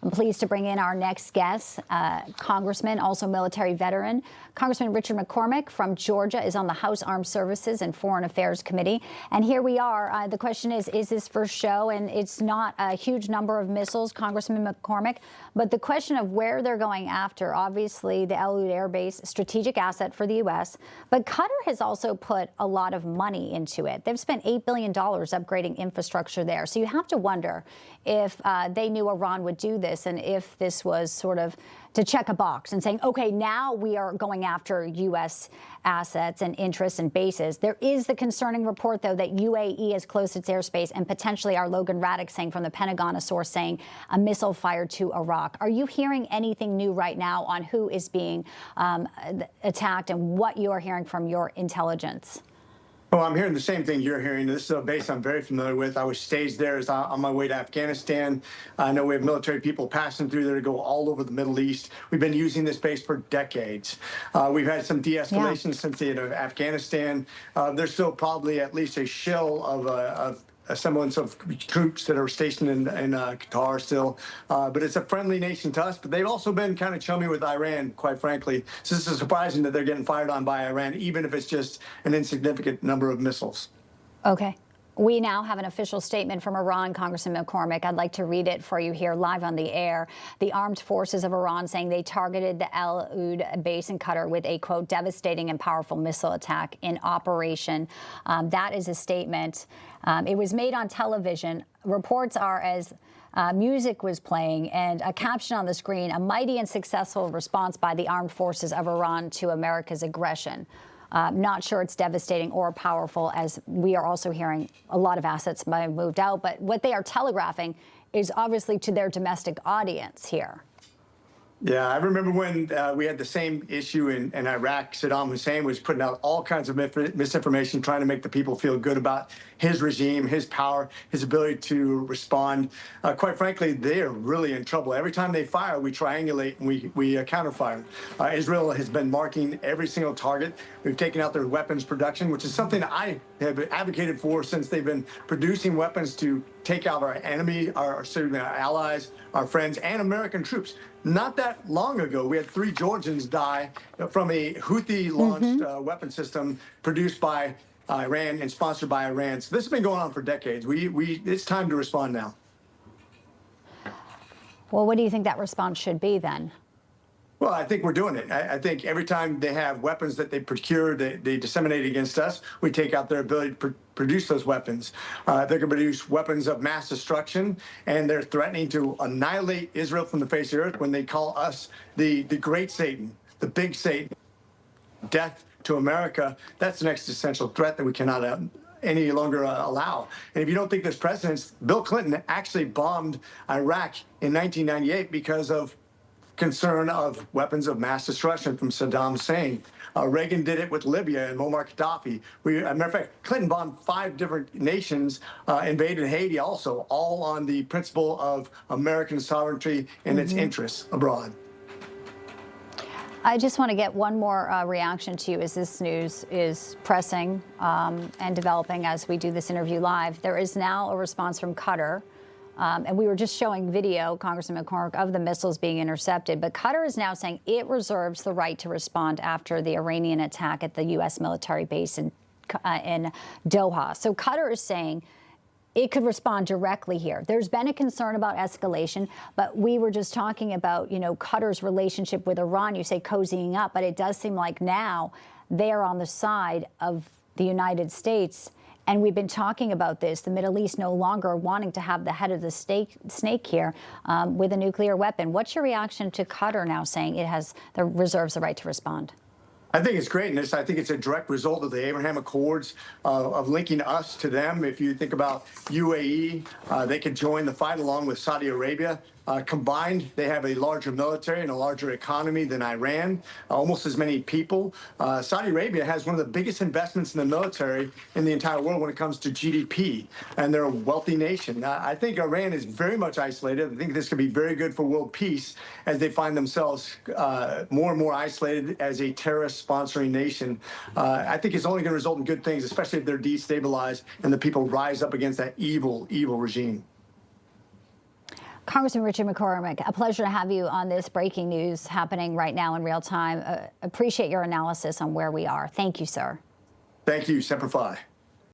I'm pleased to bring in our next guest, Congressman, also military veteran. Congressman Richard McCormick from Georgia is on the House Armed Services and Foreign Affairs Committee. And here we are. The question is this for show? And it's not a huge number of missiles, Congressman McCormick, but the question of where they're going after, obviously the El Ude Air Base, strategic asset for the U.S., but Qatar has also put a lot of money into it. They've spent $8 billion upgrading infrastructure there. So you have to wonder if they knew Iran would do this and if this was sort of to check a box and saying, OK, now we are going after U.S. assets and interests and bases. There is the concerning report, though, that UAE has closed its airspace, and potentially our Logan Raddick saying from the Pentagon, a source saying a missile fired to Iraq. Are you hearing anything new right now on who is being attacked and what you're hearing from your intelligence? Well, I'm hearing the same thing you're hearing. This is a base I'm very familiar with. I was staged there as on my way to Afghanistan. I know we have military people passing through there to go all over the Middle East. We've been using this base for decades. We've had some de-escalation since the end of Afghanistan. There's still probably at least a shell of a semblance of troops that are stationed in Qatar still. But it's a friendly nation to us. But they've also been kind of chummy with Iran, quite frankly. So this is surprising that they're getting fired on by Iran, even if it's just an insignificant number of missiles. OK. We now have an official statement from Iran, Congressman McCormick. I'd like to read it for you here live on the air. The armed forces of Iran saying they targeted the El Ude base in Qatar with a, quote, devastating and powerful missile attack in operation. That is a statement. It was made on television. Reports are as music was playing and a caption on the screen, a mighty and successful response by the armed forces of Iran to America's aggression. Not sure it's devastating or powerful, as we are also hearing a lot of assets might have moved out. But what they are telegraphing is obviously to their domestic audience here. Yeah, I remember when we had the same issue in Iraq. Saddam Hussein was putting out all kinds of misinformation, trying to make the people feel good about his regime, his power, his ability to respond. Quite frankly, they are really in trouble. Every time they fire, we triangulate and we counterfire. Israel has been marking every single target. We've taken out their weapons production, which is something I have advocated for since they've been producing weapons to take out our enemy, our allies, our friends, and American troops. Not that long ago, we had 3 Georgians die from a Houthi-launched weapon system produced by Iran and sponsored by Iran. So this has been going on for decades. It's time to respond now. Well, what do you think that response should be then? Well, I think we're doing it. I think every time they have weapons that they procure, they disseminate against us, we take out their ability to produce those weapons. They can produce weapons of mass destruction, and they're threatening to annihilate Israel from the face of the earth when they call us the great Satan, the big Satan. Death to America, that's an existential threat that we cannot any longer allow. And if you don't think there's precedence, Bill Clinton actually bombed Iraq in 1998 because of concern of weapons of mass destruction from Saddam Hussein. Reagan did it with Libya and Muammar Gaddafi. As a matter of fact, Clinton bombed 5 different nations, invaded Haiti also, all on the principle of American sovereignty and its interests abroad. I just want to get one more reaction to you as this news is pressing and developing as we do this interview live. There is now a response from Qatar. And we were just showing video, Congressman McCormick, of the missiles being intercepted. But Qatar is now saying it reserves the right to respond after the Iranian attack at the U.S. military base in Doha. So Qatar is saying it could respond directly here. There's been a concern about escalation, but we were just talking about, Qatar's relationship with Iran. You say cozying up, but it does seem like now they are on the side of the United States. And we've been talking about this, the Middle East no longer wanting to have the head of the snake here with a nuclear weapon. What's your reaction to Qatar now saying it reserves the right to respond? I think it's great, and I think it's a direct result of the Abraham Accords of linking us to them. If you think about UAE, they could join the fight along with Saudi Arabia. Combined, they have a larger military and a larger economy than Iran, almost as many people. Saudi Arabia has one of the biggest investments in the military in the entire world when it comes to GDP, and they're a wealthy nation. I think Iran is very much isolated. I think this could be very good for world peace as they find themselves more and more isolated as a terrorist sponsoring nation. I think it's only going to result in good things, especially if they're destabilized and the people rise up against that evil, evil regime. Congressman Richard McCormick, a pleasure to have you on this breaking news happening right now in real time. Appreciate your analysis on where we are. Thank you, sir. Thank you. Semper Fi.